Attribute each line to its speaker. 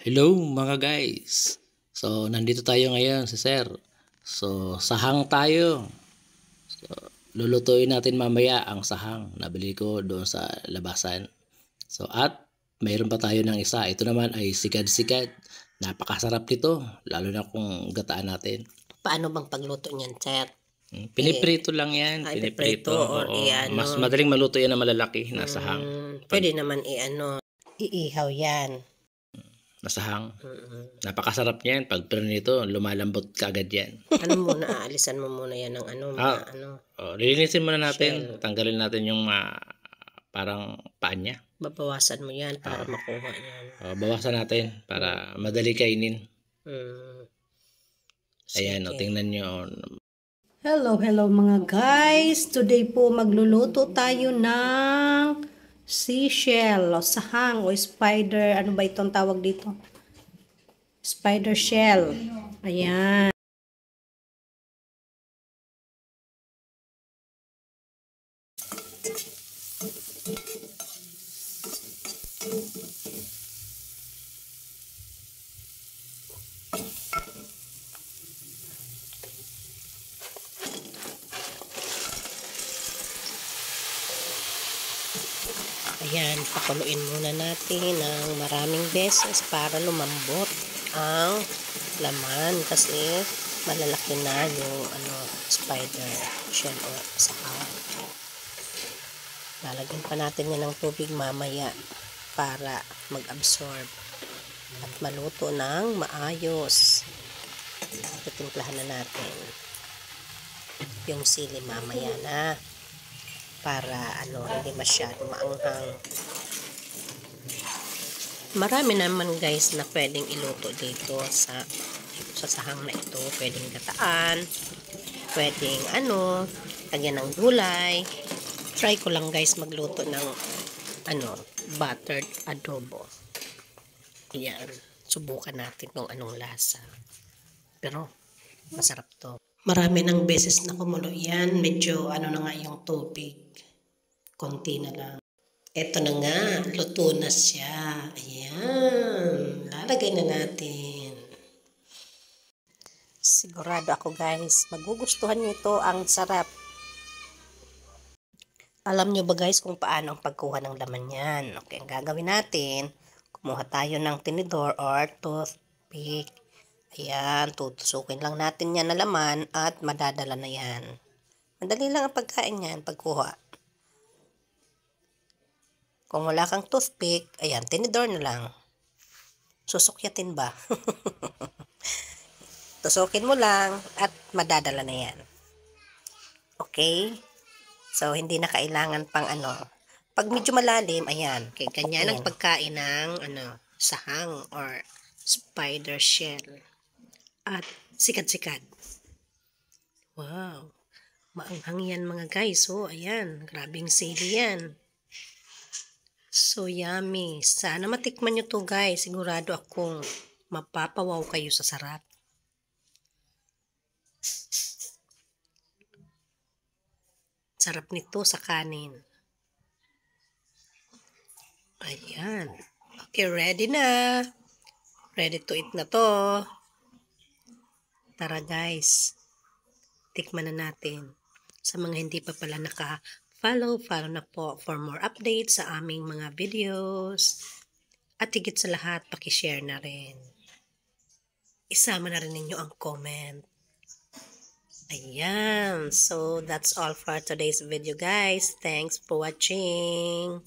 Speaker 1: Hello mga guys. So nandito tayo ngayon si Sir. So sahang tayo. So lulutuin natin mamaya ang sahang. Nabili ko doon sa labasan. So at mayroon pa tayo ng isa. Ito naman ay sigad-sigad. Napakasarap nito lalo na kung gataan natin.
Speaker 2: Paano bang pagluto niyan, sir?
Speaker 1: Piniprito lang yan.
Speaker 2: Ay,
Speaker 1: Piniprito.
Speaker 2: piprito or
Speaker 1: Oo.
Speaker 2: i-ano?
Speaker 1: Mas madaling maluto yan na malalaki na sahang.
Speaker 2: Pwede naman iihaw yan.
Speaker 1: Nasahang. Napakasarap niyan. Pag prinito, lumalambot kaagad yan.
Speaker 2: Aalisan mo muna yan ng
Speaker 1: Lilinisin muna natin. Tanggalin natin yung parang paan niya.
Speaker 2: babawasan mo yan para makuha yan.
Speaker 1: Bawasan natin para madali kainin. Ayan,
Speaker 2: Sige.
Speaker 1: tingnan nyo.
Speaker 3: Hello mga guys. Today po magluluto tayo ng seashell o sahang o spider. Ano ba itong tawag dito? Spider shell. Ayan.
Speaker 2: Ayan, pakuluin muna natin ng maraming beses para lumambot ang laman kasi malalaki na yung spider shell o sahang. Lalagyan pa natin yan ng tubig mamaya para mag-absorb at maluto ng maayos. Titimplahan na natin yung sili mamaya na para hindi masyado maanghang. Marami naman guys na pwedeng iluto dito sa sahang na ito. Pwedeng gataan, pwedeng lagyan ng gulay. Try ko lang guys magluto ng buttered adobo. Ayan, subukan natin kung anong lasa. Pero masarap to. Marami ng beses na kumulo yan. Medyo na nga yung tubig. Konti na lang. Eto na nga, luto na siya. Ayan, lalagay na natin. Sigurado ako guys, magugustuhan nyo ito. Ang sarap. Alam nyo ba guys kung paano ang pagkuha ng laman yan? Okay, ang gagawin natin, kumuha tayo ng tinidor or toothpick. Ayan, tutusukin lang natin yan na laman at madadala na yan. Madali lang ang pagkain yan, pagkuha. Kung wala kang toothpick, ayan, tinidor na lang. Susukyatin ba? Tusukin mo lang at madadala na yan. Okay? So, hindi na kailangan pang Pag medyo malalim, ayan, kaya ganyan ang pagkain ng sahang or spider shell. At sikat-sikat. Wow. Maanghang yan mga guys. Oh, ayan. Grabing sili yan. So yummy. Sana matikman nyo to guys. Sigurado akong mapapawaw kayo sa sarap. Sarap nito sa kanin. Ayan. Okay, ready na. Ready to eat na to. Tara guys. Tikman na natin. Sa mga hindi pa pala follow na po for more updates sa aming mga videos. At higit sa lahat, pakishare na rin. Isama na rin ninyo ang comment. Ayan. So, that's all for today's video guys. Thanks for watching.